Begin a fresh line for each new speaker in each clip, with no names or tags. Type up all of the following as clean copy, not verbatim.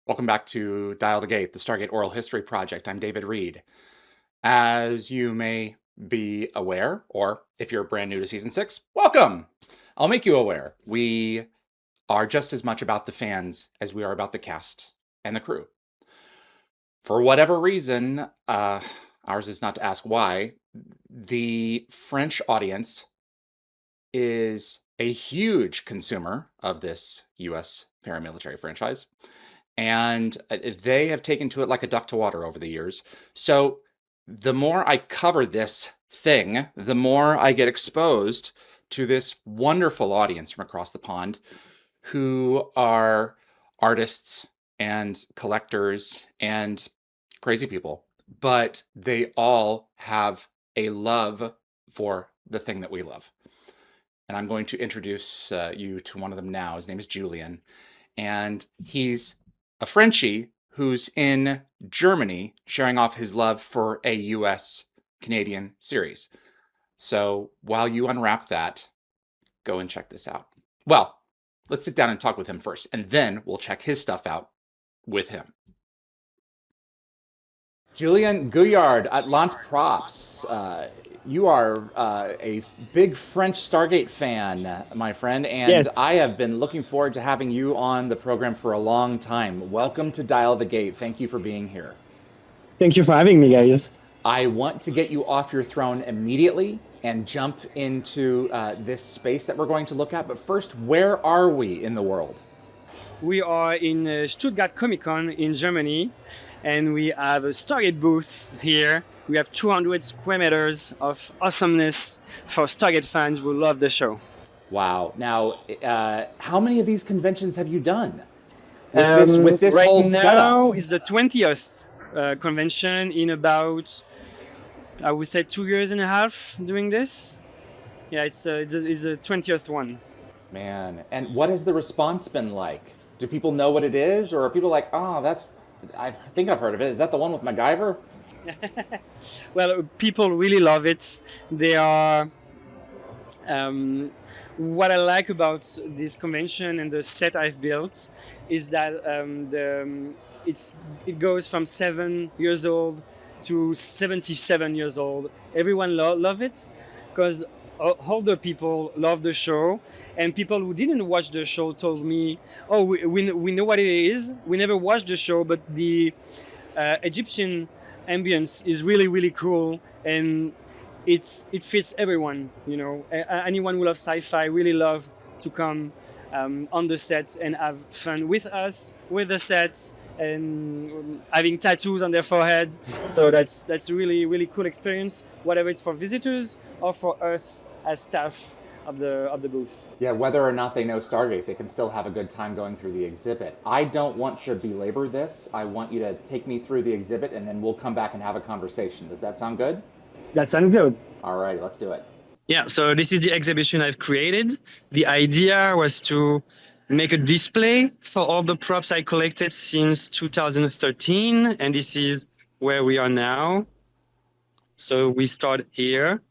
Welcome back to Dial the Gate, the Stargate Oral History Project. I'm David Reed. As you may be aware, or if you're brand new to Season 6, welcome! I'll make you aware. We are just as much about the fans as we are about the cast and the crew. For whatever reason, ours is not to ask why, the French audience is a huge consumer of this US paramilitary franchise. And they have taken to it like a duck to water over the years. So the more I cover this thing, the more I get exposed to this wonderful audience from across the pond who are artists and collectors and crazy people, but they all have a love for the thing that we love. And I'm going to introduce you to one of them now. His name is Julien, and he's a Frenchie who's in Germany sharing off his love for a US-Canadian series. So while you unwrap that, go and check this out. Well, let's sit down and talk with him first, and then we'll check his stuff out with him. Julien Gouillard, Atlante Props. You are a big French Stargate fan, my friend, and
Yes.
I have been looking forward to having you on the program for a long time. Welcome to Dial the Gate. Thank you for being here.
Thank you for having me, guys.
I want to get you off your throne immediately and jump into this space that we're going to look at. But first, where are we in the world?
We are in Stuttgart Comic-Con in Germany, and we have a Stargate booth here. We have 200 square meters of awesomeness for Stargate fans who love the show.
Wow. Now, how many of these conventions have you done with this
right
whole
now
setup?
is the 20th convention in about, I would say, 2 years and a half doing this. Yeah, it's the 20th one.
Man, and what has the response been like? Do people know what it is, or are people like, oh, I think I've heard of it. Is that the one with MacGyver?
Well, people really love it. They are. What I like about this convention and the set I've built is that it goes from 7 years old to 77 years old. Everyone love it because older people love the show, and people who didn't watch the show told me, "Oh, we know what it is. We never watched the show, but the Egyptian ambience is really cool, and it fits everyone. You know, anyone who loves sci-fi really love to come on the set and have fun with us, with the set, and having tattoos on their forehead. So that's a really cool experience, whether it's for visitors or for us as staff of the booth.
Yeah, whether or not they know Stargate, they can still have a good time going through the exhibit. I don't want to belabor this. I want you to take me through the exhibit, and then we'll come back and have a conversation. Does that sound good?
That sounds good.
All right, let's do it.
Yeah, so this is the exhibition I've created. The idea was to make a display for all the props I collected since 2013, and this is where we are now. So we start here.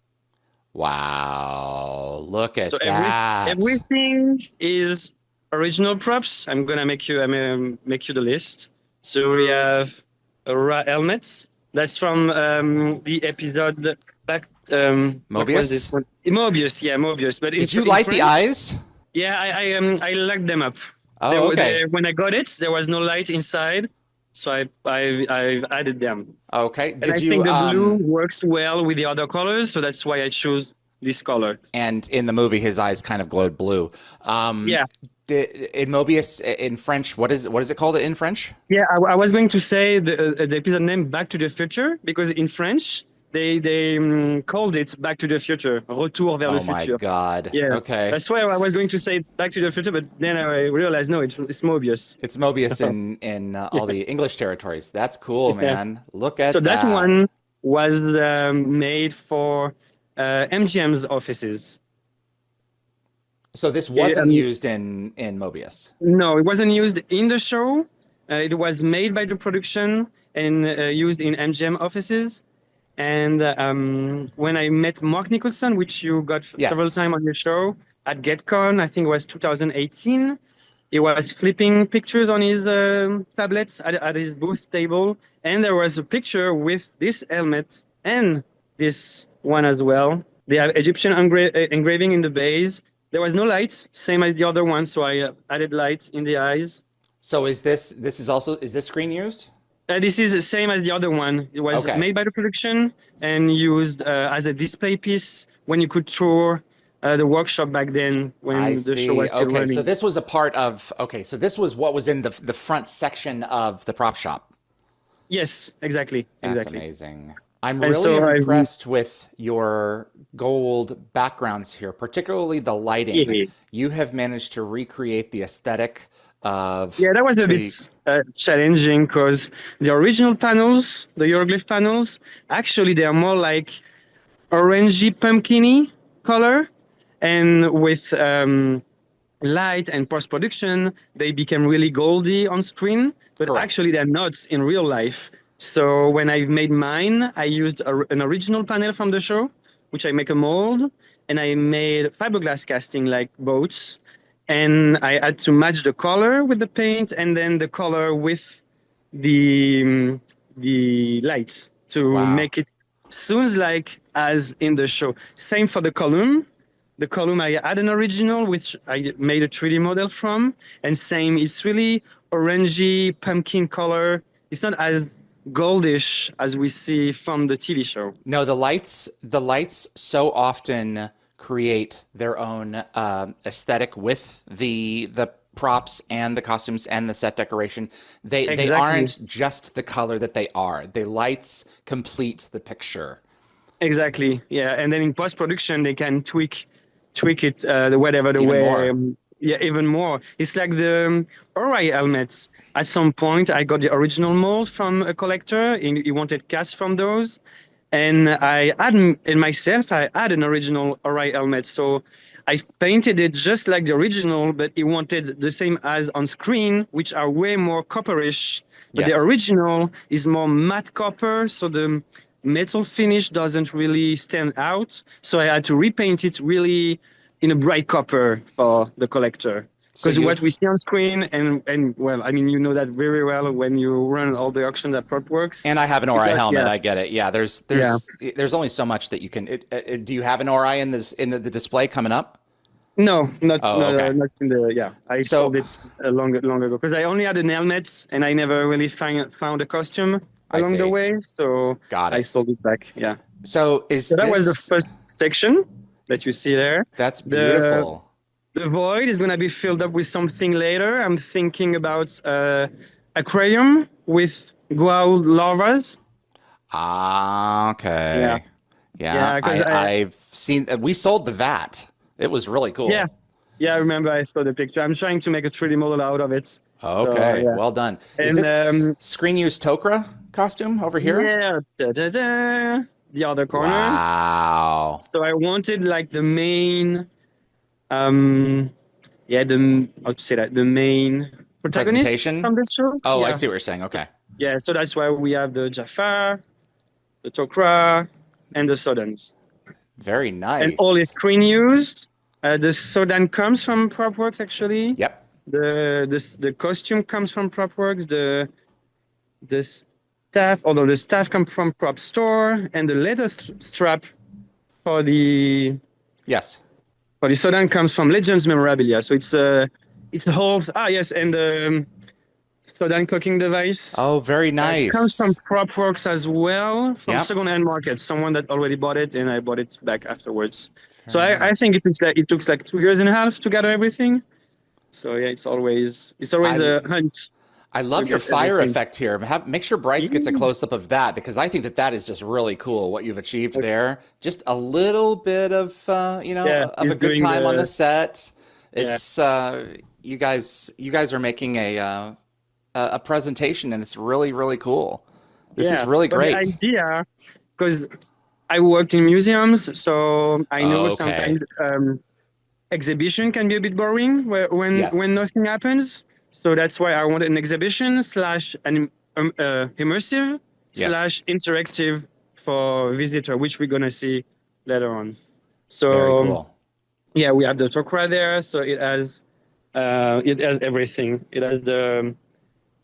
Wow, look at
So
that.
everything is original props. I'm gonna make you the list. So we have helmets. That's from the episode back. What was this one? Mobius, yeah, Mobius. But
Did you light the eyes?
Yeah, I locked them up.
Oh, okay.
When I got it, there was no light inside, so I added them.
Okay.
And I think the blue works well with the other colors, so that's why I chose this color.
And in the movie, his eyes kind of glowed blue.
Yeah.
In Mobius, in French, what is it called in French?
Yeah, I was going to say the episode name Back to the Future, because in French they called it Back to the Future, Retour vers le futur.
Oh my God.
Yeah.
Okay.
That's why I was going to say Back to the Future, but then I realized no, it's Mobius.
It's Mobius in all the English territories. That's cool, man.
Yeah.
Look at
so
that.
that one was made for MGM's offices.
So this wasn't used in Mobius?
No, it wasn't used in the show. It was made by the production and used in MGM offices. And when I met Mark Nicholson, which you got several times on your show at GetCon, I think it was 2018, he was flipping pictures on his tablets at his booth table, and there was a picture with this helmet and this one as well. They have Egyptian engraving in the base. There was no light, same as the other one, so I added light in the eyes.
So is this screen used?
This is the same as the other one. It was
Okay.
made by the production and used as a display piece when you could tour the workshop back then when
I
the show
see.
was still
Okay,
running.
so this was a part of, okay, so this was what was in the front section of the prop shop.
Yes, exactly,
That's
exactly.
amazing. I'm
And
really
so
impressed with your gold backgrounds here, particularly the lighting.
yeah,
You have managed to recreate the aesthetic of
yeah, that was a
the,
bit challenging because the original panels, the hieroglyph panels, actually they are more like orangey pumpkiny color, and with light and post-production, they became really goldy on screen, but
correct.
actually they're not in real life. So when I made mine, I used an original panel from the show, which I make a mold, and I made fiberglass casting like boats, and I had to match the color with the paint and then the color with the lights to
Wow.
make it sounds like as in the show. Same for the column. The column I had an original, which I made a 3D model from, and same. It's really orangey pumpkin color. It's not as goldish as we see from the TV show.
No, the lights so often create their own aesthetic with the props and the costumes and the set decoration. They
Exactly.
aren't just the color that they are. The lights complete the picture.
Exactly. Yeah. And then in post production, they can tweak it the whatever the
Even
way.
more.
Yeah, even more. It's like the Ori helmets. At some point, I got the original mold from a collector. He wanted casts from those, and I had in myself. I had an original Ori helmet, so I painted it just like the original, but he wanted the same as on screen, which are way more copperish. But the
Yes.
original is more matte copper, so the metal finish doesn't really stand out. So I had to repaint it really in a bright copper for the collector.
So
Because
you
what we see on screen, and well, I mean, you know that very well when you run all the auctions at PropWorks.
and I have an
It
Ori
does,
helmet.
yeah,
I get it. Yeah, there's
yeah.
there's there's only so much that you can. Do you have an Ori in this in the display coming up?
No,
Oh, okay.
not in the, yeah. I
So
sold it long ago because I only had an helmet and I never really found a costume
I
along the
see.
way. So
Got
I
it.
sold it back. Yeah.
So is
So that was the
this?
first section that you see there.
That's
The
beautiful.
The void is going to be filled up with something later. I'm thinking about aquarium with guau larvas.
Ah,
Yeah,
okay. Yeah,
yeah, because
I've seen. We sold the vat. It was really
yeah,
cool.
yeah. I remember I saw the picture. I'm trying to make a 3D model out of it. So
Okay,
yeah,
well done. Is
and
this screen use Tok'ra costume over here?
yeah, the other corner.
Wow.
So I wanted like the main, um, yeah, the how to say that, the main protagonist
Presentation?
from the show.
Oh, I
Yeah,
see what you're saying. Okay.
yeah. So that's why we have the Jaffa, the Tok'ra, and the Sodans.
Very
And all is
nice.
screen used. The Sodan comes from PropWorks actually.
Yep.
The costume comes from PropWorks. The staff, although the staff come from Prop Store, and the leather strap for the
Yes.
Sodan comes from Legends Memorabilia. So it's a whole yes, and the Sodan cooking device.
Oh, very
It comes from
nice.
PropWorks as well, from
Yep.
second-hand market. Someone that already bought it, and I bought it back afterwards. So
Very
I think
nice.
it took like 2 years and a half to gather everything. So yeah, it's always
I
a hunt
I
to
love your
get
fire
everything.
effect here. Make sure Bryce gets a
Yeah.
close up of that because I think that is just really cool what you've achieved there. Just a little bit of
Yeah,
of
he's
a good
doing
time on the
the
set.
yeah.
It's you guys are making a presentation and it's really cool. This is
Yeah,
really
but the
great.
idea, because I worked in museums, so I know
Okay.
sometimes exhibition can be a bit boring
Yes.
when nothing happens. So that's why I wanted an exhibition slash an immersive
Yes.
slash interactive for visitor, which we're gonna see later on.
Very
So
cool.
yeah, we have the Tok'ra there, so it has It has everything. It has the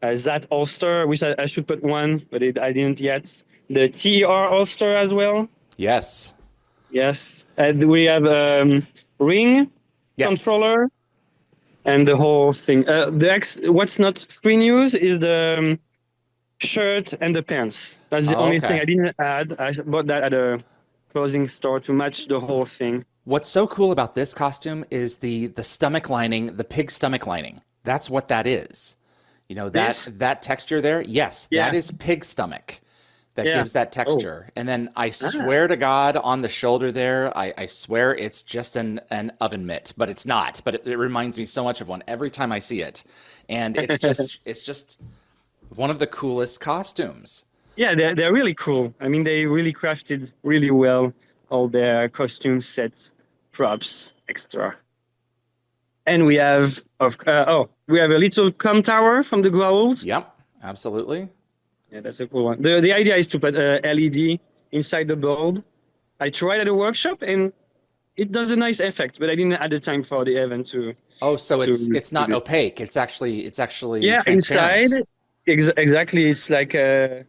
that holster, which I should put one, but I didn't yet. The TER holster as well.
Yes.
Yes. And we have ring
Yes.
controller and the whole thing. What's not screen use is the shirt and the pants. That's the only thing I didn't add. I bought that at a clothing store to match the whole thing.
What's so cool about this costume is the stomach lining, the pig stomach lining. That's what that is. You know, that texture there? Yes, that is pig stomach that gives that texture. And then I swear to God, on the shoulder there, I swear it's just an oven mitt, but it's not. But it reminds me so much of one every time I see it. And it's just one of the coolest costumes.
Yeah, they're really cool. I mean, they really crafted really well all their costume sets, props, extra. And we have we have a little com tower from the Growls.
Yep, absolutely.
Yeah, that's a cool one. The idea is to put a LED inside the bulb. I tried at a workshop and it does a nice effect, but I didn't add the time for the event to.
Oh, so it's not opaque. It's actually
inside. Exactly, it's like a.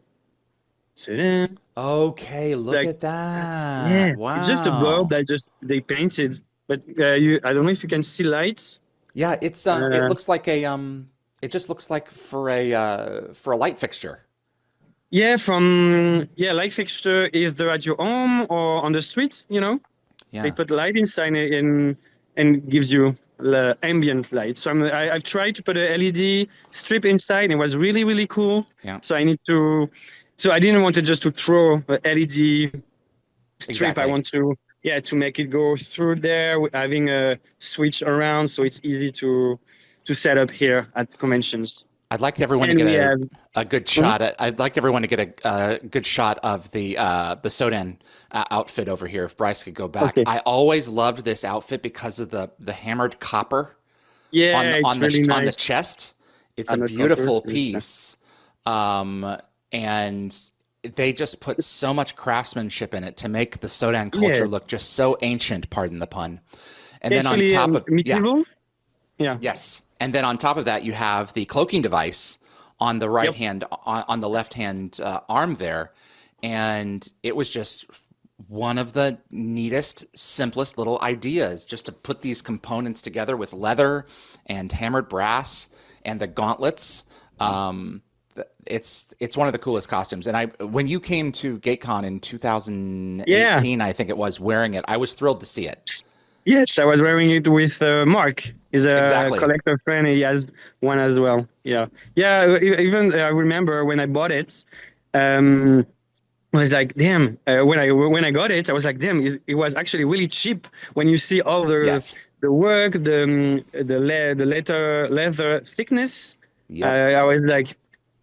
Okay, look at that.
Yeah,
wow.
It's just a bulb that they painted. But I don't know if you can see lights.
Yeah, it's it looks like a it just looks like for a light fixture.
Yeah, light fixture either at your home or on the street, you know.
Yeah.
They put light inside and gives you ambient light. So I've tried to put a LED strip inside and it was really, really cool.
Yeah.
So I didn't want to just to throw a LED strip.
Exactly.
I want to make it go through there, having a switch around, so it's easy to set up here at conventions.
I'd like everyone to get a good shot. I'd like everyone to get a good shot of the Sodan outfit over here. If Bryce could go back, I always loved this outfit because of the hammered copper.
Yeah,
on
really nice.
On the chest. It's a beautiful piece, and they just put so much craftsmanship in it to make the Sodan culture look just so ancient, pardon the pun. And then on top of
medieval?
Yes. And then on top of that, you have the cloaking device on the right hand, on the left hand arm there. And it was just one of the neatest, simplest little ideas, just to put these components together with leather and hammered brass and the gauntlets. It's one of the coolest costumes. And when you came to GateCon in 2018, I think it was, wearing it, I was thrilled to see it.
Yes, I was wearing it with Mark. He's a collector friend. He has one as well. Yeah. Even I remember when I bought it, I was like, damn. When I got it, I was like, damn. It was actually really cheap when you see all the work, the leather thickness. I was like,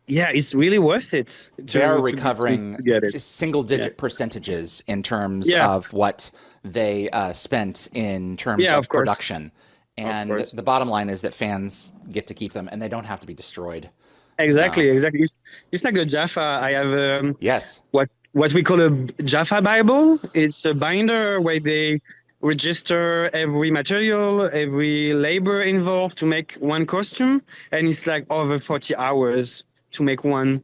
yeah, it's really worth it.
They're recovering just single-digit percentages in terms of what they spent in terms of production. And the bottom line is that fans get to keep them, and they don't have to be destroyed.
Exactly. It's like a Jaffa. I have what we call a Jaffa Bible. It's a binder where they register every material, every labor involved to make one costume, and it's like over 40 hours to make one,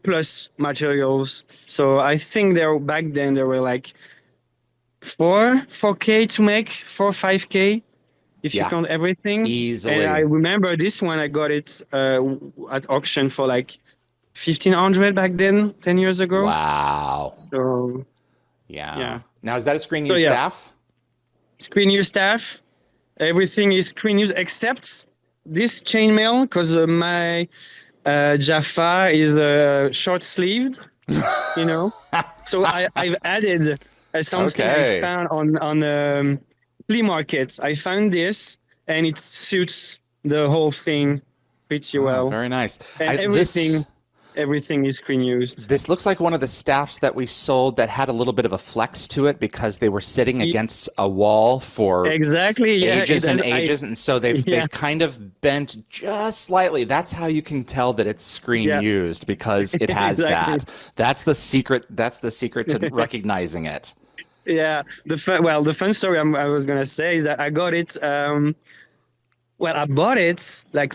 plus materials. So I think back then there were like 4K to make, 5K, if you count everything.
Easily.
And I remember this one, I got it at auction for like 1,500 back then, 10 years ago.
Wow.
So
yeah. Now, is that a screen use staff?
Screen use staff. Everything is screen use except this chainmail, because my Jaffa is short-sleeved, you know. So I've added something I found on flea markets. I found this, and it suits the whole thing pretty well.
Very nice.
And everything is screen used.
This looks like one of the staffs that we sold that had a little bit of a flex to it because they were sitting against a wall for ages and ages, and so they've kind of bent just slightly. That's how you can tell that it's screen used, because it has that. That's the secret. That's the secret to recognizing it.
Yeah. The fun story I was gonna say is that I got it Well, I bought it like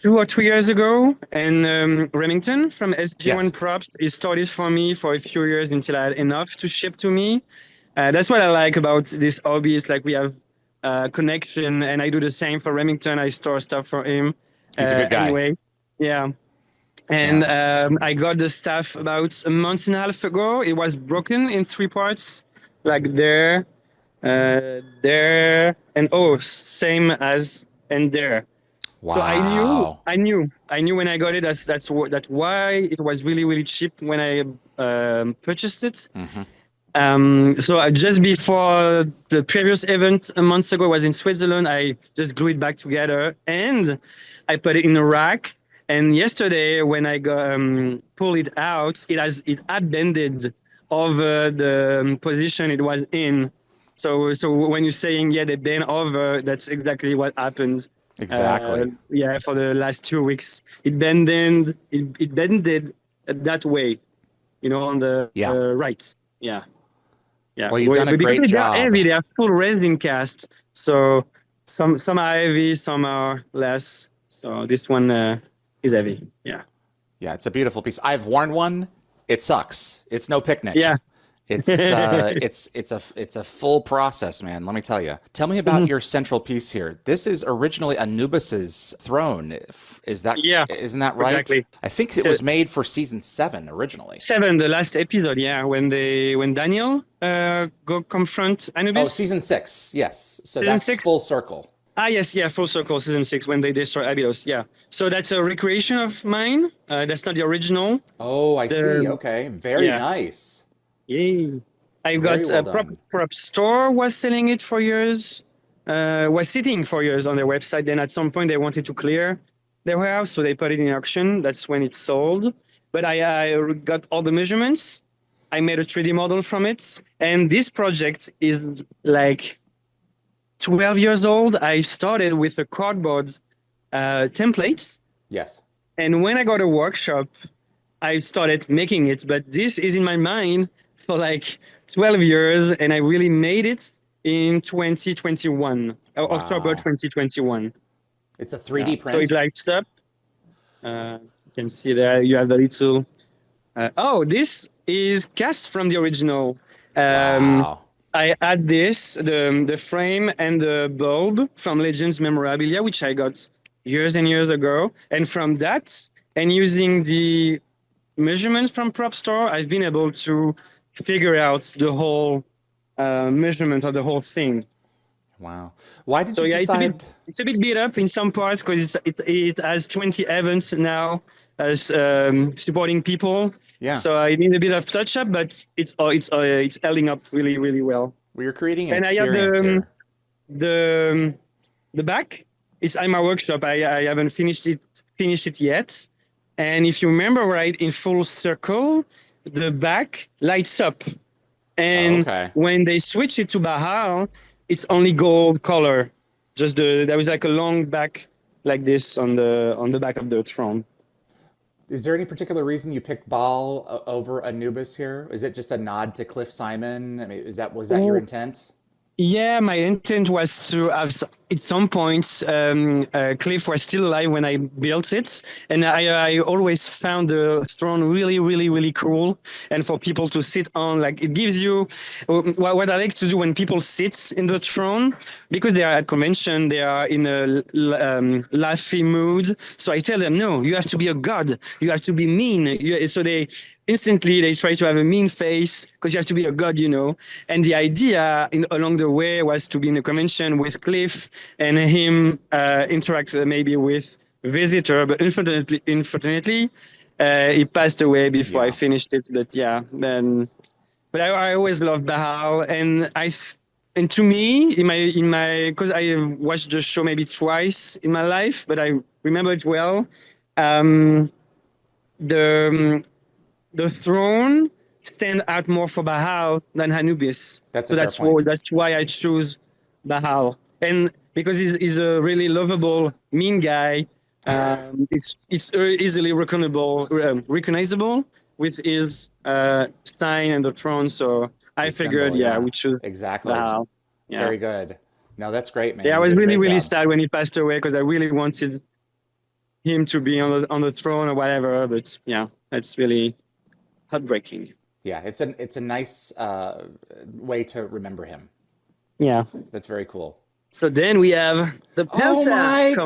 2 or 3 years ago, and Remington from
Yes.
SG1 Props, he started for me for a few years until I had enough to ship to me. That's what I like about this hobby. Is like we have connection, and I do the same for Remington. I store stuff for him.
He's a good guy.
Anyway, yeah. And
Yeah.
I got the stuff about a month and a half ago. It was broken in 3 parts, like there, and oh, same as and there. So
Wow.
I knew when I got it. That's why it was really really cheap when I purchased it.
Hmm.
So just before the previous event a month ago was in Switzerland, I just glued it back together and I put it in a rack. And yesterday when I pulled it out, it had bended over the position it was in. So when you're saying yeah they bend over, that's exactly what happened.
Exactly.
Yeah, for the last 2 weeks, it bended that way, on the
Yeah.
right. Yeah. Yeah,
Well, you've done a
but because
great
they are
job.
heavy, they are full resin cast. So some are heavy, some are less. So this one is heavy. Yeah.
Yeah, it's a beautiful piece. I've worn one. It sucks. It's no
Yeah.
picnic. It's a full process, man. Let me tell you. Tell me about your central piece here. This is originally Anubis's throne. Is that
Yeah,
isn't that right?
exactly.
I think it
So
was made for season 7 originally.
7, the last episode. Yeah, when Daniel go confront
Oh,
Anubis.
season 6. Yes. So
Season
that's
6.
full circle.
Ah, yes, yeah, full circle, season 6, when they destroy Abydos. Yeah. So that's a recreation of mine. That's not the original.
Oh, I see.
The
Okay. Very
yeah.
nice.
Yay. I
Very
got
well
a
done.
prop store was selling it for years, was sitting for years on their website. Then at some point they wanted to clear their warehouse, so they put it in auction. That's when it sold. But I got all the measurements. I made a 3D model from it. And this project is like 12 years old. I started with a cardboard template.
Yes.
And when I got a workshop, I started making it. But this is in my mind for like 12 years, and I really made it in 2021, October
Wow.
2021.
It's a
Yeah.
3D
So it
print.
lights up. You can see there you have the little. Oh, this is cast from the original. Um,
Wow.
I add the frame and the bulb from Legends Memorabilia, which I got years and years ago. And from that, and using the measurements from Prop Store, I've been able to figure out the whole measurement of the whole thing.
Wow. Why did
So
you
yeah,
decide?
it's a bit beat up in some parts because it has 20 events now as supporting people.
Yeah.
So I need a bit of touch up, but it's holding up really really well.
Well, you're creating an
And I have
experience here.
the back. It's in my workshop. I haven't finished it yet. And if you remember right, in full circle, the back lights up.
Oh,
And
okay.
when they switch it to Baal, it's only gold color. Just there was like a long back like this on the back of the throne.
Is there any particular reason you picked Baal over Anubis here? Is it just a nod to Cliff Simon? I mean, was that your intent?
Yeah, my intent was to have at some point, Cliff was still alive when I built it, and I always found the throne really, really, really cool, and for people to sit on, like it gives you what I like to do when people sit in the throne, because they are at convention, they are in a laughy mood. So I tell them, no, you have to be a god, you have to be mean. So they instantly try to have a mean face because you have to be a god, And the idea along the way was to be in a convention with Cliff and him interact maybe with visitor, but unfortunately, he passed away before I finished it. But yeah, but I always loved Baal, and and to me, in my because I watched the show maybe twice in my life, but I remember it well. The throne stand out more for Baal than Anubis.
That's a fair point.
That's why I choose Baal. And because he's a really lovable, mean guy, it's easily recognizable with his sign and the throne. So I
The symbol,
figured, we choose
exactly.
Baal. Yeah.
Very good. No, that's great, man.
Yeah, I
You
was
did a
really,
great
really
job.
sad when he passed away because I really wanted him to be on the throne or whatever. But yeah, it's really heartbreaking.
Yeah, it's a nice way to remember him.
Yeah.
That's very cool.
So then we have the
Oh
Pel'tac
my God,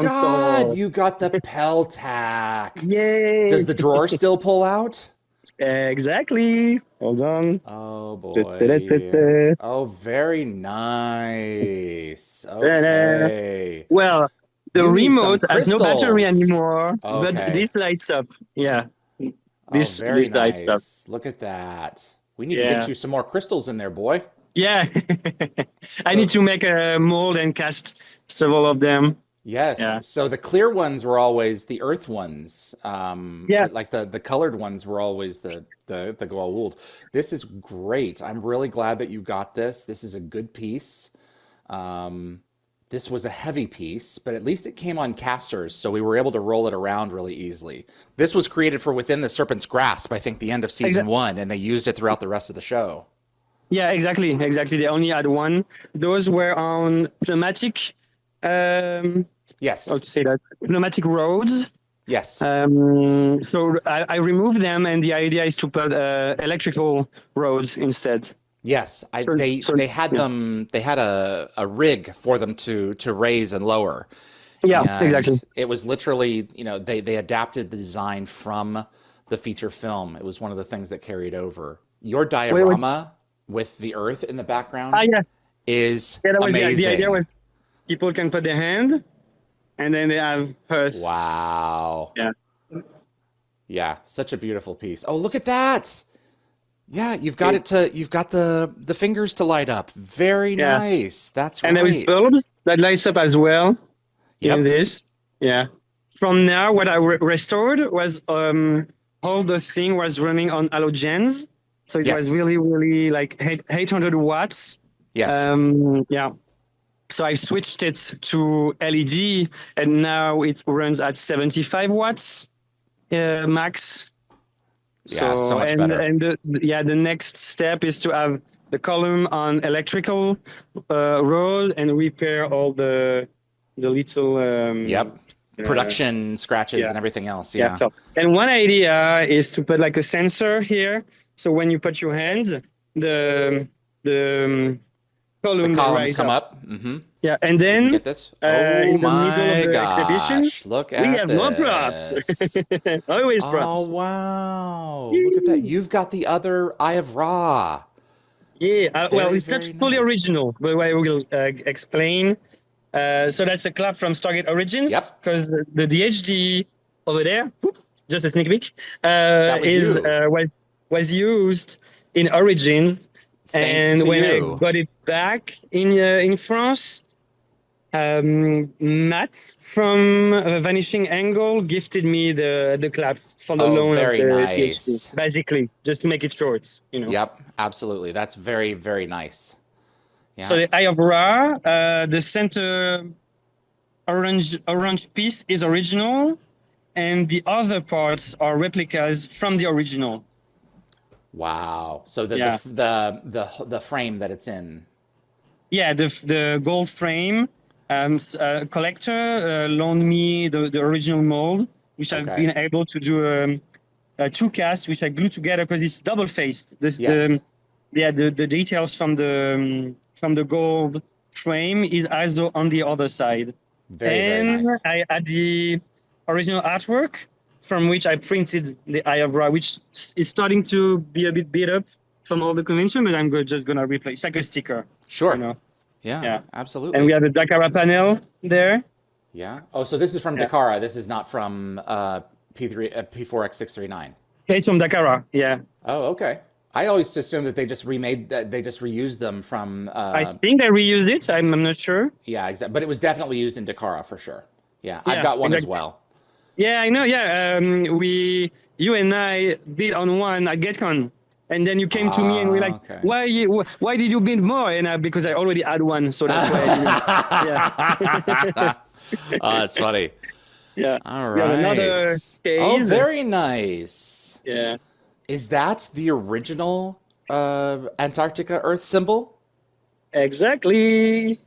console.
you got the Pel'tac. Does
Yay!
the drawer still pull out?
Exactly. Hold on.
Oh boy.
Ta-ta-ta-ta-ta.
Oh, very nice.
Ta-da.
Okay.
Well, the
You need some
remote has no battery
crystals.
anymore, but
Okay.
this lights up. Yeah,
Oh,
this
very
lights up.
nice. Look at that. We need to get
Yeah,
you some more crystals in there, boy.
yeah. I need
So,
to make a mold and cast several of them.
yes.
Yeah,
So the clear ones were always the earth ones.
yeah.
Like the colored ones were always the gold. This is great. I'm really glad that you got this. This is a good piece. Um, this was a heavy piece, but at least it came on casters, so we were able to roll it around really easily. This was created for Within the Serpent's Grasp, I think, the end of season
Exa-
one, and they used it throughout the rest of the show.
yeah, exactly, exactly. They only had one. Those were on pneumatic. How
Yes.
to say that? Pneumatic roads.
Yes.
So I removed them, and the idea is to put electrical roads instead.
Yes,
So,
they had
yeah,
them. They had a rig for them to raise and lower,
yeah,
and
exactly.
it was literally, they adapted the design from the feature film. It was one of the things that carried over. Your
Wait.
diorama with the Earth in the
Ah,
background
yeah,
is
yeah. That was the idea
amazing.
was people can put their hand, and then they have Earth.
Wow.
Yeah,
Yeah, such a beautiful piece. Oh, look at that. Yeah,
it,
you've got the fingers to light up. Very
yeah.
nice. That's
And there is
right.
bulbs that lights up as well in
Yep.
this. Yeah. From now, what I restored was all the thing was running on halogens, so it was
Yes.
really, really like 800 watts.
Yes.
Yeah. So I switched it to LED, and now it runs at 75 watts max.
Yeah, so
So
much better.
the next step is to have the column on electrical roll and repair all the little
Yep.
uh,
Production scratches
yeah,
and everything else.
yeah.
Yeah.
So and one idea is to put like a sensor here. So when you put your hand, the
The
column will
columns
rise
come
up.
up.
Yeah, and
So we can
then
get this. Oh
in the middle of
my
the exhibition,
gosh. Look
we
at
have more props.
this.
Always
Oh
props.
wow. Look at that. You've got the other Eye of Ra.
Yeah, well,
Very,
it's not
very
fully
nice.
original, but I will explain. So that's a clap from Stargate Origins,
Yep.
because the DHD over there, whoop, just a sneak peek,
That was
is
you.
was used in Origin,
Thanks
and
to
when I
you.
got it back in France, Matt from Vanishing Angle gifted me the clap for the
Oh,
loan of
very
the DHD,
nice.
basically, just to make it short, you know.
Yep, absolutely. That's very, very nice.
So
Yeah.
the Eye of Ra, the center orange piece is original, and the other parts are replicas from the original.
Wow. So
Yeah,
the frame that it's in.
yeah. The gold frame collector loaned me the original mold, which I've
Okay.
been able to do two casts, which I glue together because it's double faced. This
Yes.
the details from the gold frame is also on the other side.
Very, very
And
nice.
I had the original artwork from which I printed the Eye of Ra, which is starting to be a bit beat up from all the convention, but I'm just gonna replace. It's like a sticker, you
Sure.
know.
Yeah,
Yeah. And we
absolutely.
have the Dakara panel there.
Yeah. Oh, so this is from
Yeah.
Dakara. This is not from P4X639.
Okay, it's from Dakara. Yeah.
Oh, okay. I always assumed that they just remade that they just reused them from
I think I reused it. I'm not sure.
yeah, exactly. But it was definitely used in Dakara for sure. Yeah, I've
Yeah,
got one as
exactly.
well.
Yeah, I know. Yeah. You and I bid on one at GetCon. And then you came to me and we're like,
Okay.
why did you bid more? And because I already had one, so that's why I didn't. Yeah.
Oh, that's funny.
Yeah.
All
We have
right.
another
Oh,
case.
very nice.
Yeah.
Is that the original Antarctica Earth symbol?
Exactly.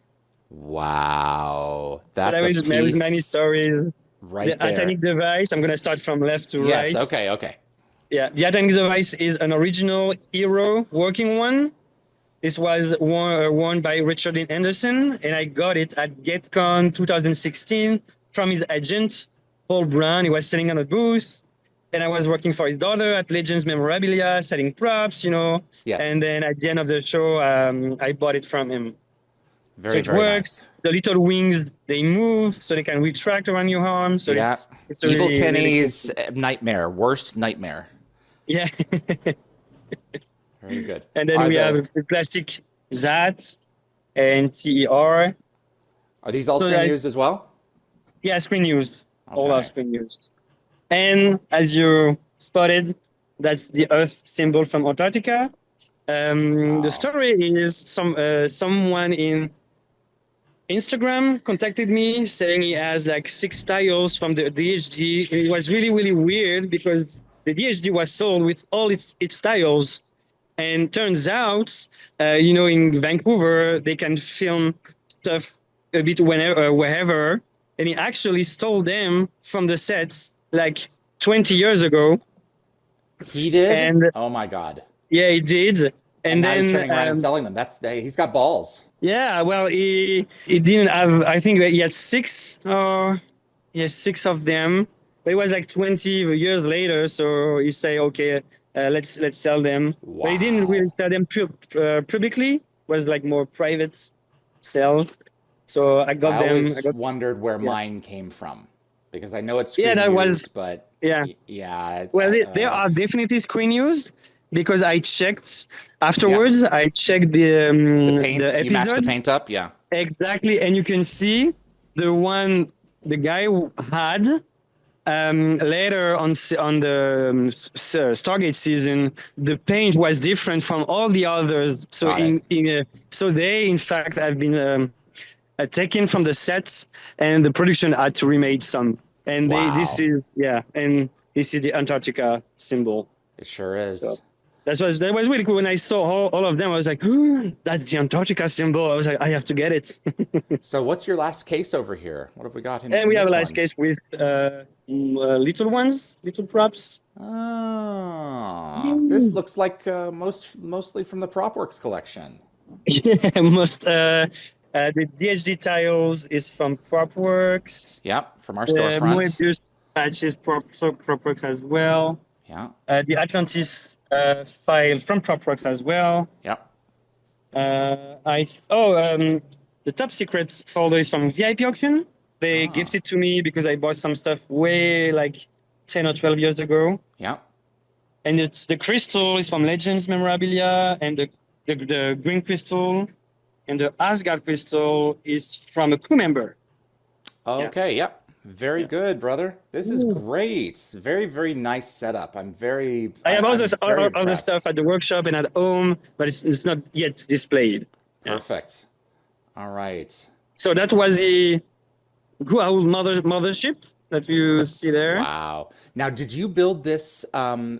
Wow.
So
That's a
there was many
piece
stories. The
right there.
Atlantic device. I'm gonna start from left to
Yes.
right.
Okay. Okay.
Yeah, the Atlantic device is an original hero working one. This was worn by Richard Dean Anderson, and I got it at GateCon 2016 from his agent, Paul Brown. He was selling on a booth, and I was working for his daughter at Legends Memorabilia, selling props, you know.
Yes.
And then at the end of the show, I bought it from him. So
Very,
it
very
works.
nice.
The little wings, they move, so they can retract around your arm. So
Yeah.
it's a
Evil
really cool
Kenny's
thing.
nightmare. Worst nightmare.
Yeah.
Very good.
And then
Are
we have
the
the classic ZAT and TER.
are these all
So
screen used as well?
yeah, screen used. All are
Okay.
screen used. And as you spotted, that's the Earth symbol from Antarctica. The
Wow.
story is someone in Instagram contacted me saying he has like 6 tiles from the DHD. It was really, really weird because the DHD was sold with all its tiles. And turns out, you know, in Vancouver, they can film stuff a bit whenever, wherever. And he actually stole them from the sets like 20 years ago.
He did?
And
Oh my God.
yeah, he did.
And
And
now he's
then,
turning around and selling them. He's got balls.
yeah, well, he didn't have, I think he had six, he has 6 of them. But it was like 20 years later. So he say, okay, let's sell them. But he didn't
Wow.
really sell them publicly. It was like more private sell. So I got
I
them.
always wondered where
Yeah,
mine came from because I know it's
yeah,
screen
that was
used, but
yeah.
yeah,
Well, they are definitely screen used because I checked
yeah.
afterwards. I checked
The
the
paint, you match the
episodes
paint up, yeah.
exactly, and you can see the one the guy had later on the Stargate season, the paint was different from all the others. So
Got it.
so they in fact have been taken from the sets, and the production had to remake some. And this
Wow.
is and this is the Antarctica symbol.
It sure
So
is.
that was really cool. When I saw all of them, I was like, that's the Antarctica symbol. I was like, I have to get it.
So what's your last case over here? What have we got
And
in
we have a
this
last
one?
case with little ones, little props.
Oh, this looks like mostly from the PropWorks collection.
Yeah, most the DHD tiles is from PropWorks.
Yep, from our
The
storefront.
Moebius patch is PropWorks as well.
Yeah,
The Atlantis file from PropWorks as well.
yep.
The top secret folder is from VIP auction. They
Ah,
gifted to me because I bought some stuff way like 10 or 12 years ago.
yep.
And it's the crystal is from Legends Memorabilia, and the green crystal and the Asgard crystal is from a crew member. Yeah.
Okay, yep. Very
Yeah.
good, brother. This is great. Very, very nice setup.
I have
I'm very
all the stuff
impressed.
at the workshop and at home, but it's not yet displayed. Yeah.
Perfect. All right.
So that was the Gua'uld mothership that you see there.
Wow. Now, did you build this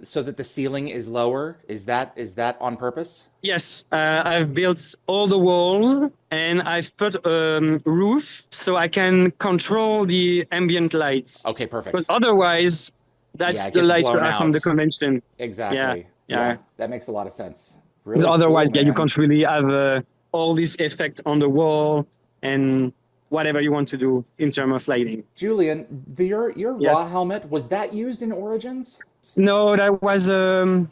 so that the ceiling is lower? Is that on purpose?
Yes, I've built all the walls and I've put a roof so I can control the ambient lights.
Okay,
Because
perfect.
otherwise,
Yeah,
that's
it
the
gets
light you
blown
have from the
out.
convention. Yeah,
Exactly.
yeah.
Yeah, that makes a lot of sense.
Because
Really cool,
otherwise, yeah, you
man.
can't really have all this effect on the wall and whatever you want to do in terms of lighting.
Julian, your raw
Yes.
helmet, was that used in Origins?
No, that was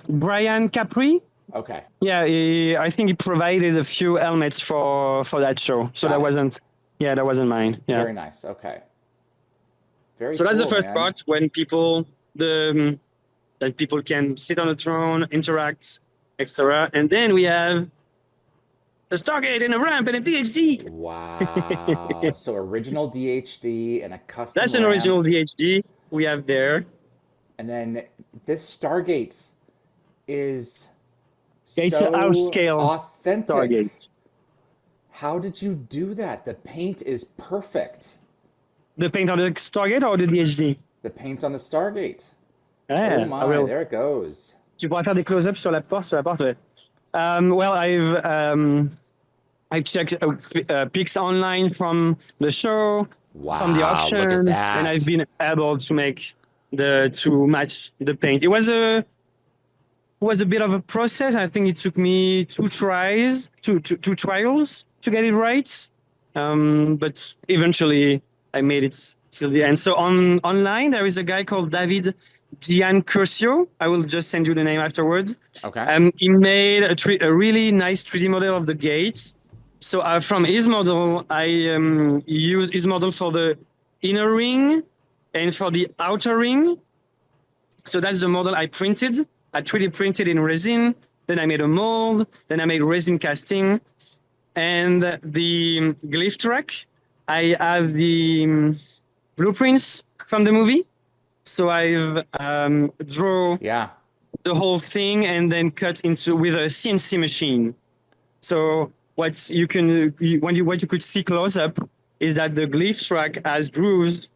Brian Capri.
Okay,
Yeah, I think he provided a few helmets for that show. So
got it.
that wasn't mine. Yeah.
Very nice. Okay. Very
So that's the
cool,
first
man.
part when that people can sit on the throne, interact, etc. And then we have a Stargate and a ramp and a DHD.
Wow. So original DHD and a custom
That's an
ramp.
original DHD we have there.
And then this Stargate is
It's
so
a house scale
authentic.
Stargate.
How did you do that? The paint is perfect.
The paint on the Stargate or the DHD?
The paint on the Stargate.
Yeah,
Oh
I
my,
will.
there it goes.
Tu pourras faire des close-ups sur la porte, ouais. Well, I've I checked pics online from the show, from the
Wow, look at
auctions, and I've
that.
been able to make to match the paint. It was a bit of a process. I think it took me two trials to get it right. But eventually I made it till the end. So online, there is a guy called David Gian Curcio. I will just send you the name afterwards.
Okay.
He made a really nice 3D model of the gate. So from his model, I used his model for the inner ring and for the outer ring. So that's the model I printed. I 3D printed in resin. Then I made a mold. Then I made resin casting. And the glyph track, I have the blueprints from the movie. So I've draw
Yeah.
the whole thing and then cut into with a CNC machine. So what you could see close up is that the glyph track has grooves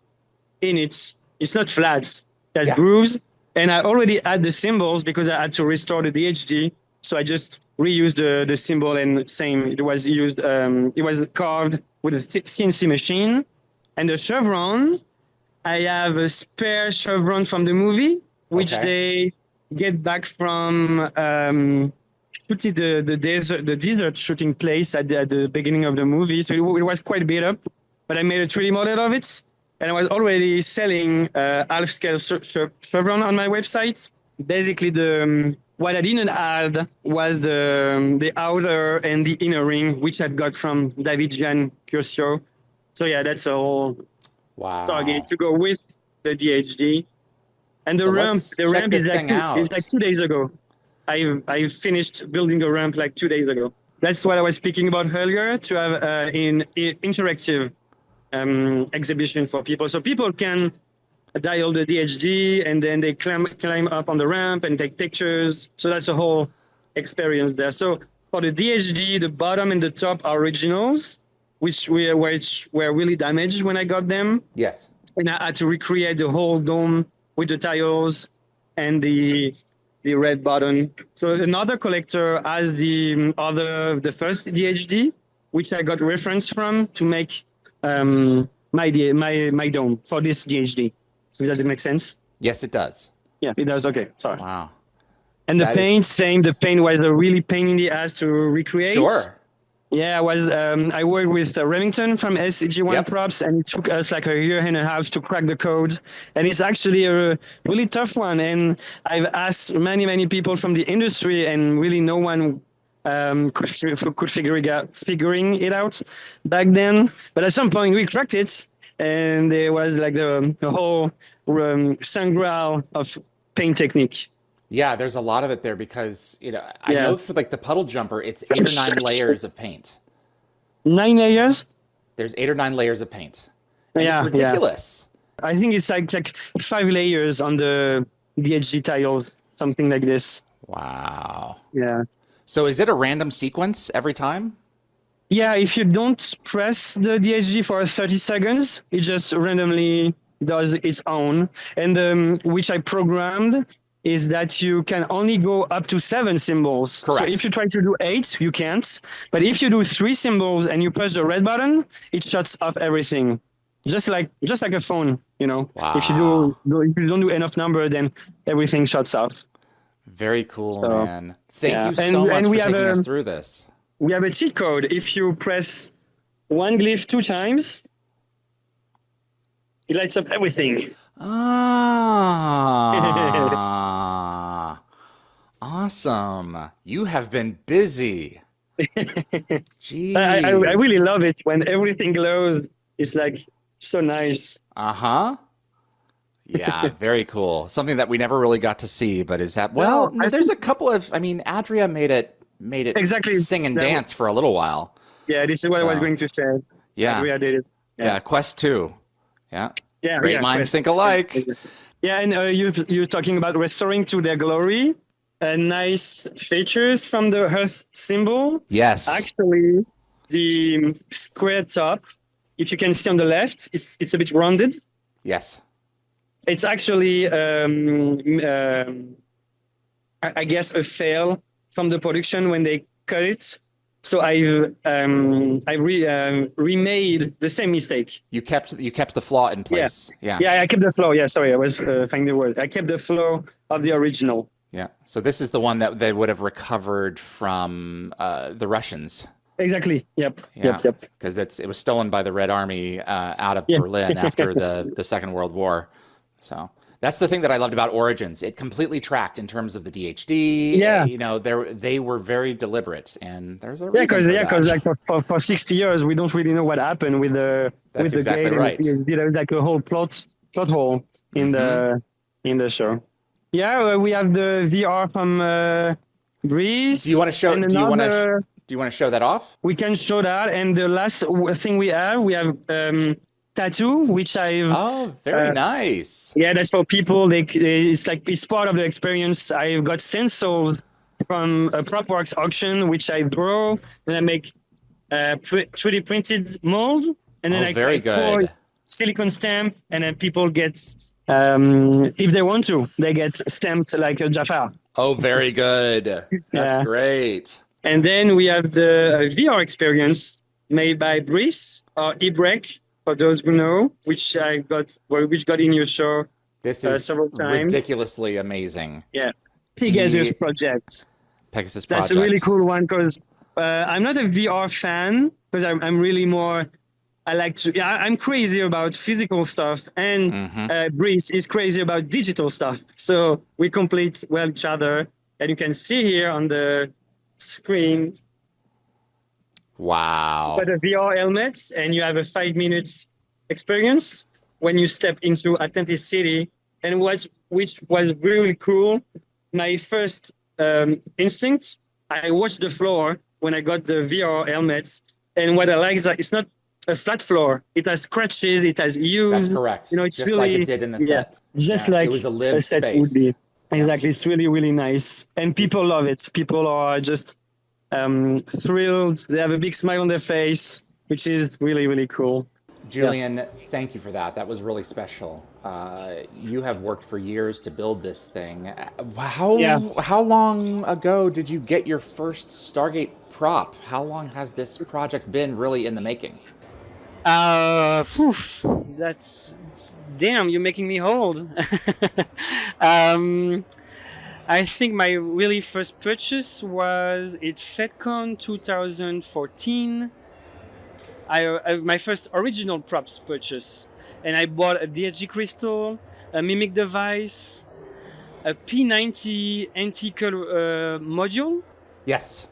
in it. It's not flat. It has grooves. And I already had the symbols because I had to restore the DHD. So I just reused the symbol and same. It was used. It was carved with a CNC machine. And the chevron, I have a spare chevron from the movie, which they get back from shooting the desert shooting place at the beginning of the movie. So it was quite beat up, but I made a 3D model of it. And I was already selling half-scale chevron on my website. Basically, what I didn't add was the outer and the inner ring, which I got from David Gian Curcio. So yeah, that's a whole Stargate to go with the DHD. And the ramp is like 2 days ago. I finished building a ramp like 2 days ago. That's what I was speaking about earlier, to have an interactive exhibition for people. So people can dial the DHD and then they climb up on the ramp and take pictures. So that's a whole experience there. So for the DHD, the bottom and the top are originals, which were really damaged when I got them.
Yes.
And I had to recreate the whole dome with the tiles and the red button. So another collector has the first DHD, which I got reference from to make my dome for this DHD. So does it make sense?
Yes, it does.
Yeah, it does. Okay, sorry.
Wow.
And the paint, same. The paint was a really pain in the ass to recreate.
Sure.
Yeah, I worked with Remington from SG4 Props, and it took us like a year and a half to crack the code. And it's actually a really tough one. And I've asked many people from the industry, and really no one could figuring it out back then. But at some point we cracked it, and there was like the whole sangria of paint technique.
Yeah, there's a lot of it there because, I know for like the puddle jumper, it's 8 or 9 layers of paint.
9 layers?
There's 8 or 9 layers of paint. And it's ridiculous.
Yeah. I think it's like 5 layers on the DHD tiles, something like this.
Wow.
Yeah.
So is it a random sequence every time?
Yeah, if you don't press the DHD for 30 seconds, it just randomly does its own. And which I programmed is that you can only go up to 7 symbols.
Correct.
So if you try to do 8, you can't. But if you do 3 symbols and you press the red button, it shuts off everything. Just like a phone, Wow. If you don't do enough number, then everything shuts off.
Very cool, man. Thank you so much for taking us through this.
We have a cheat code. If you press one glyph 2 times, it lights up everything.
Ah, awesome. You have been busy. Jeez.
I really love it when everything glows. It's like so nice.
Uh-huh. Yeah, very cool. Something that we never really got to see, but is that, well, no, there's a couple of, Adria made it
exactly
sing and dance for a little while.
Yeah, this is what I was going to say.
Yeah.
Adria did it.
Yeah, Quest 2. Yeah.
Yeah,
Great minds think alike.
Yeah, and you're talking about restoring to their glory. Nice features from the Earth symbol.
Yes.
Actually, the square top, if you can see on the left, it's a bit rounded.
Yes.
It's actually, I guess, a fail from the production when they cut it. So remade the same mistake.
You kept the flaw in place.
Yeah, I kept the flow. Yeah, sorry, I was finding the word. I kept the flow of the original.
Yeah. So this is the one that they would have recovered from the Russians.
Exactly. Yep.
Yeah.
Yep.
Because it was stolen by the Red Army out of
Yeah.
Berlin after the Second World War. So that's the thing that I loved about Origins. It completely tracked in terms of the DHD.
Yeah.
You know, they were very deliberate, and there's a reason for that.
Because like for 60 years we don't really know what happened with the
That's exactly
gate
right.
and the there's like a whole plot hole in the show. Yeah, we have the VR from Breeze.
Do you want to show? Do you want to show that off?
We can show that, and the last thing we have tattoo, which
Oh, very nice.
Yeah, that's for people. It's part of the experience. I've got stencils from a PropWorks auction, which I draw, and I make 3D printed mold, and then
very good.
Silicone stamp, and then people get, if they want to, they get stamped like a Jaffa.
Oh, very good. That's great.
And then we have the VR experience made by Brice or Ibrek, for those who know, which got in your show.
This is
several times.
Ridiculously amazing.
Yeah, Pegasus Project.
Pegasus Project.
That's a really cool one because I'm not a VR fan because I'm really more. I'm crazy about physical stuff, and Brice is crazy about digital stuff. So we complete well each other, and you can see here on the screen.
Wow.
You got a VR helmet, and you have a 5-minute experience when you step into Atlante City. And which was really cool, my first instinct, I watched the floor when I got the VR helmet. And what I like is that it's not a flat floor. It has scratches, it has hues.
That's correct.
You know, it's
just
really,
like it did in the set.
Just like
it was a lived
set
space.
would be. Exactly. It's really, really nice. And people love it. People are just thrilled. They have a big smile on their face, which is really, really cool.
Julien, thank you for that. That was really special. You have worked for years to build this thing. How long ago did you get your first Stargate prop? How long has this project been really in the making?
That's damn. You're making me old. I think my really first purchase was at FedCon 2014. My first original props purchase, and I bought a DHD crystal, a mimic device, a P90 anti-curl module.
Yes.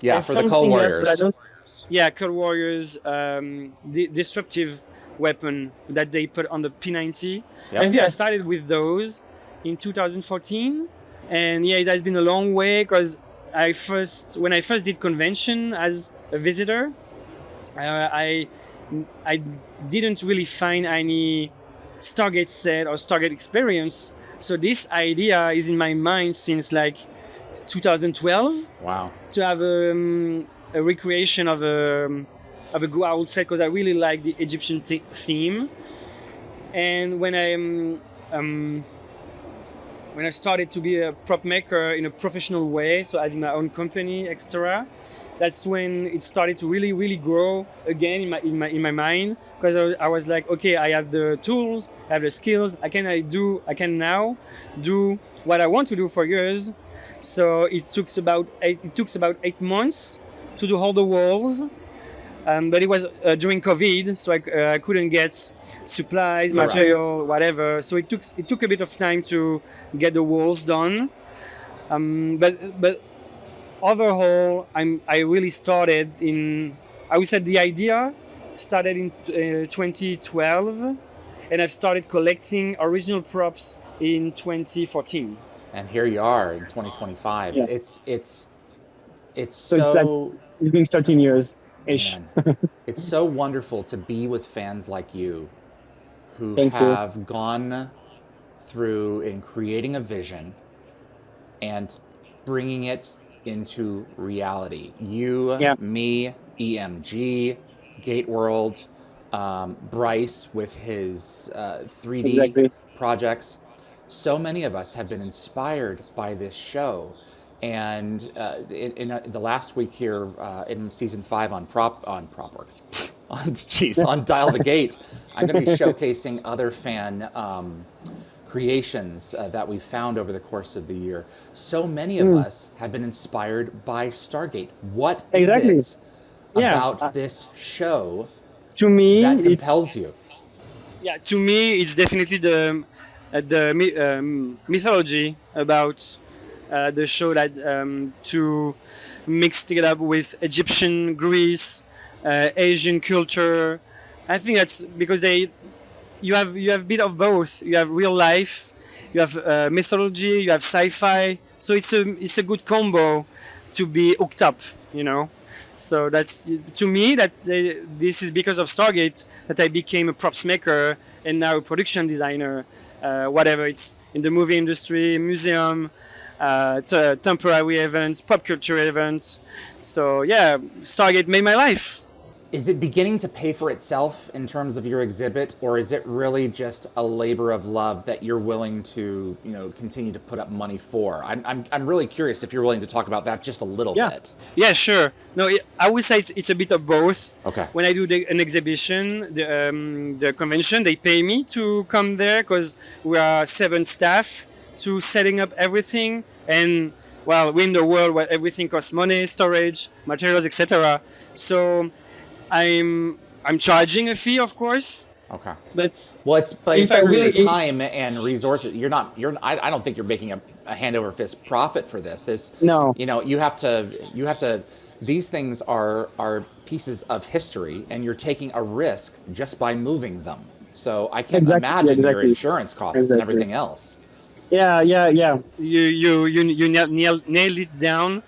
Yeah, for the Cull Warriors.
Cull Warriors, disruptive weapon that they put on the P90.
Yep.
And I started with those in 2014. And it has been a long way because when I first did convention as a visitor, I didn't really find any Stargate set or Stargate experience. So this idea is in my mind since like 2012.
Wow.
To have a recreation of a Goa'uld set because I really like the Egyptian theme. And when I started to be a prop maker in a professional way, so having my own company, etc., that's when it started to really, really grow again in my mind. Because I was like, okay, I have the tools, I have the skills. I can now do what I want to do for years. So it took about 8 months to do all the walls. But it was during COVID, so I couldn't get supplies, material, whatever. So it took a bit of time to get the walls done. But overall, I really started I would say the idea started in 2012, and I've started collecting original props in 2014.
And here you are in 2025.
Yeah.
It's
it's been 13 years. Ish.
It's so wonderful to be with fans like you who have gone through in creating a vision and bringing it into reality. You, me, EMG, Gate World, Bryce with his 3D projects. So many of us have been inspired by this show. And in the last week here in season 5 on PropWorks, on Dial the Gate, I'm going to be showcasing other fan creations that we found over the course of the year. So many of us have been inspired by Stargate. What is it about this show
to me
that compels you?
Yeah, to me, it's definitely the mythology about the show, that to mix it up with Egyptian, Greece, Asian culture. I think that's because you have a bit of both. You have real life, you have mythology, you have sci-fi. So it's a good combo to be hooked up, you know. So that's, to me, that this is because of Stargate that I became a props maker and now a production designer. Whatever it's in the movie industry, museum, temporary events, pop culture events. So yeah, Stargate made my life.
Is it beginning to pay for itself in terms of your exhibit, or is it really just a labor of love that you're willing to, continue to put up money for? I'm really curious if you're willing to talk about that just a little bit.
Yeah, sure. No, I would say it's a bit of both.
Okay.
When I do an exhibition, the convention, they pay me to come there because we are 7 staff to setting up everything. And well, we're in the world where everything costs money, storage, materials, etc. So I'm charging a fee, of course.
Okay.
But
if I really time and resources, I don't think you're making a hand over fist profit for this.
No.
You have to. These things are pieces of history, and you're taking a risk just by moving them. So I can't imagine your insurance costs and everything else.
Yeah. You nailed it down.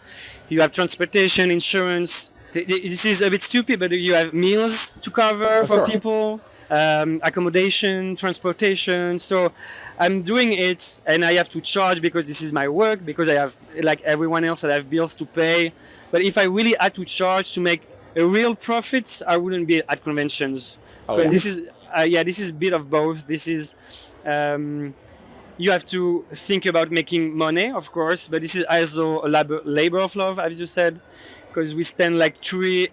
You have transportation, insurance. This is a bit stupid, but you have meals to cover for people, accommodation, transportation. So I'm doing it, and I have to charge because this is my work, because I have, like everyone else, I have bills to pay. But if I really had to charge to make a real profit, I wouldn't be at conventions. Because this is a bit of both. This is you have to think about making money, of course, but this is also a labor of love, as you said. Because we spend like 3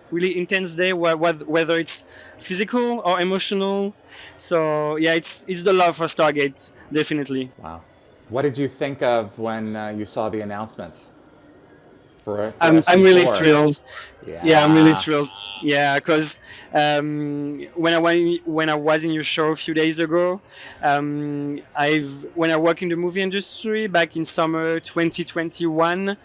really intense days, whether it's physical or emotional. So yeah, it's the love for Stargate, definitely.
Wow. What did you think of when you saw the announcement?
I'm really thrilled.
Yeah,
I'm really thrilled. Yeah, because when I was in your show a few days ago, when I worked in the movie industry back in summer 2021,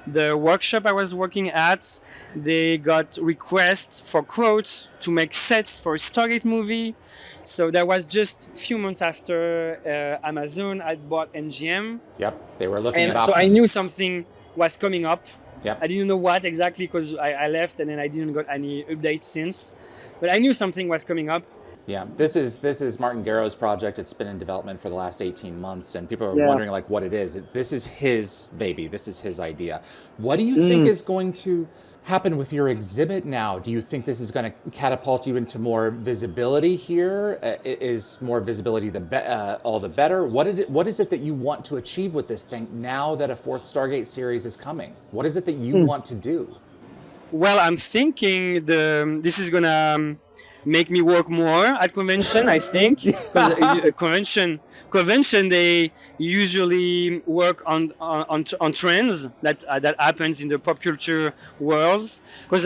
the workshop I was working at, they got requests for quotes to make sets for a Stargate movie. So that was just a few months after Amazon had bought MGM.
Yep, they were looking at options.
So I knew something was coming up.
Yep.
I didn't know what exactly because I left and then I didn't got any updates since. But I knew something was coming up.
Yeah, this is Martin Garrow's project. It's been in development for the last 18 months, and people are wondering like what it is. This is his baby. This is his idea. What do you think is going to happen with your exhibit now? Do you think this is going to catapult you into more visibility here? Is more visibility all the better? What is it that you want to achieve with this thing now that a 4th Stargate series is coming? What is it that you want to do?
Well, I'm thinking this is going to make me work more at convention, I think. Because convention they usually work on trends that happens in the pop culture worlds. Because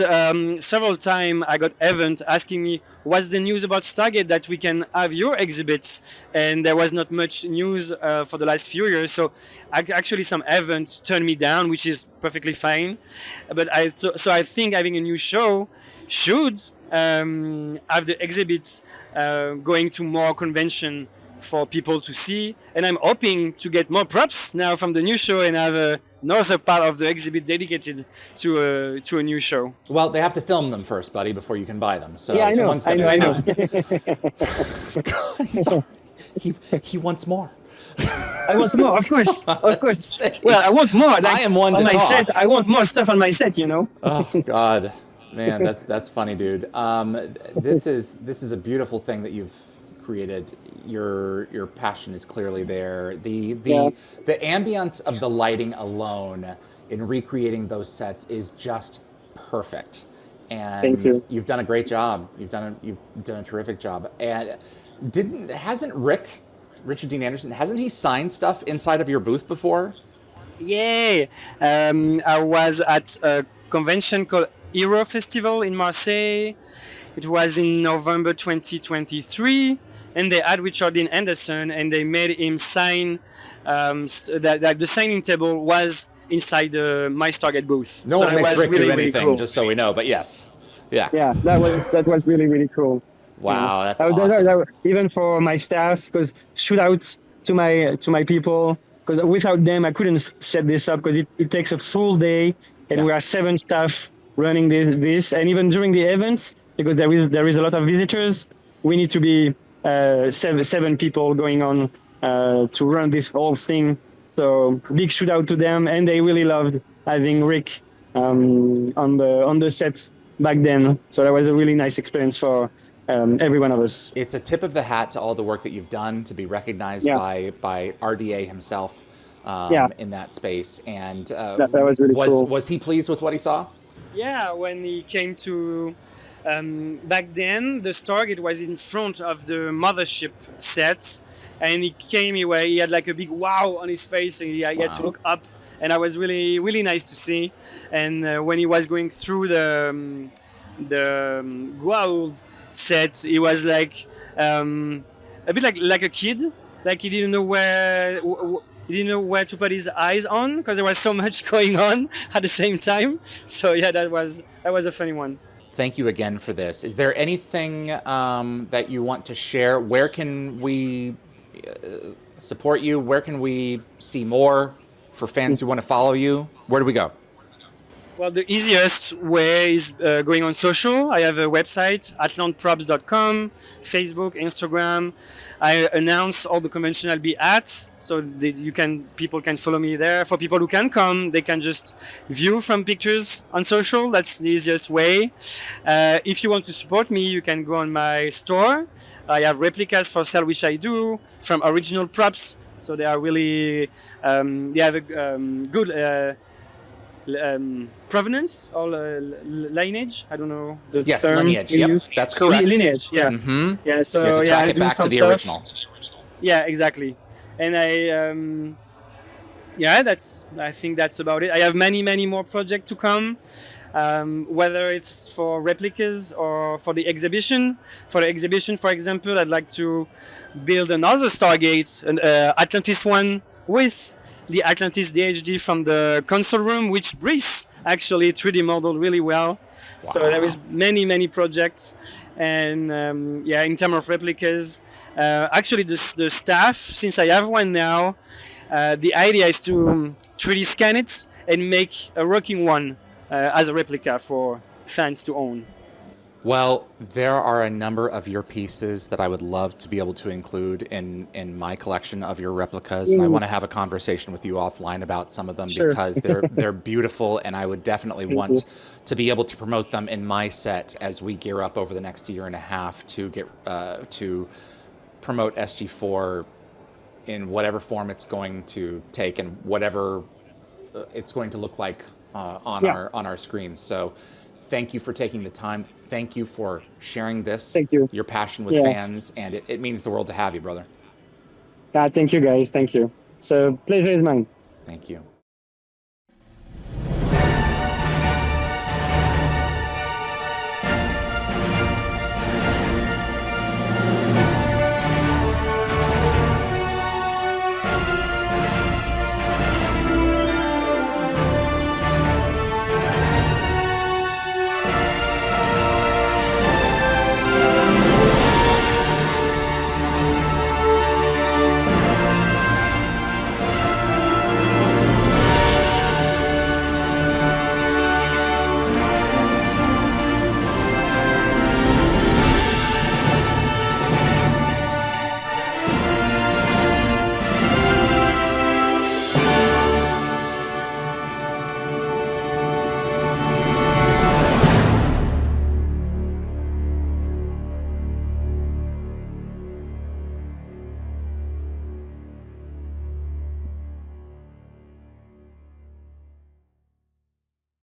several times I got event asking me what's the news about Stargate that we can have your exhibits, and there was not much news for the last few years. So actually some events turned me down, which is perfectly fine. But I think having a new show should have the exhibits going to more convention for people to see, and I'm hoping to get more props now from the new show and have another part of the exhibit dedicated to a new show.
Well, they have to film them first, buddy, before you can buy them. So
yeah, I know.
He wants more.
I want more, of course. Well, I want more. Like,
I am one to
my
talk.
set, I want more stuff on my set,
Oh God. Man, that's funny, dude. This is a beautiful thing that you've recreated. Your passion is clearly there.
Yeah.
The ambience of the lighting alone in recreating those sets is just perfect.
Thank
And
you.
you've done a great job. You've done a terrific job. And hasn't Richard Dean Anderson, hasn't he signed stuff inside of your booth before?
Yeah, I was at a convention called Hero Festival in Marseille. It was in November 2023, and they had Richard Dean Anderson, and they made him sign. That the signing table was inside the My Stargate booth.
No
so
one
that
makes
was
Rick
really,
do
really
anything,
cool.
just so we know. But yes, yeah.
Yeah, that was really, really cool.
Wow, that's
That
awesome.
even for my staff, because shout out to my people, because without them I couldn't set this up, because it takes a full day, and
Yeah.
we are 7 staff running this, and even during the event, because there is a lot of visitors, we need to be 7 people going on to run this whole thing. So big shout out to them, and they really loved having Rick on the set back then. So that was a really nice experience for every one of us.
It's a tip of the hat to all the work that you've done to be recognized
Yeah.
by RDA himself
Yeah.
in that space. And
That was really cool.
Was he pleased with what he saw?
Yeah, when he came to back then, the Stargate was in front of the mothership set, and he had like a big wow on his face, and he had to look up, and that was really, really nice to see. And when he was going through the Goa'uld set, he was like a bit like a kid, like he didn't know where to put his eyes on, because there was so much going on at the same time. So yeah, that was a funny one.
Thank you again for this. Is there anything that you want to share? Where can we support you? Where can we see more for fans who want to follow you? Where do we go?
Well, the easiest way is going on social. I have a website, atlanteprops.com, Facebook, Instagram. I announce all the convention I'll be at, so people can follow me there. For people who can come, they can just view from pictures on social. That's the easiest way. If you want to support me, you can go on my store. I have replicas for sale, which I do, from original props. So they are really, they have a good provenance or lineage. I don't know the
Yes,
term.
lineage. Yep, that's correct.
Lineage. Yeah.
Mm-hmm.
Yeah. So
You have to track it back to the original.
Yeah, exactly. And I think that's about it. I have many more projects to come. Whether it's for replicas or for the exhibition. For the exhibition, for example, I'd like to build another Stargate, an Atlantis one, with the Atlantis DHD from the console room, which Brice actually 3D modeled really well. Wow. So there is many projects. And in terms of replicas, actually the staff, since I have one now, the idea is to 3D scan it and make a working one as a replica for fans to own.
Well, there are a number of your pieces that I would love to be able to include in my collection of your replicas. And I want to have a conversation with you offline about some of them because they're beautiful, and I would definitely want to be able to promote them in my set as we gear up over the next year and a half to get to promote SG4 in whatever form it's going to take and whatever it's going to look like on our screens. So thank you for taking the time. Thank you for sharing this.
Thank you.
Your passion with fans, and it means the world to have you, brother.
Thank you, guys. Thank you. So pleasure is mine.
Thank you.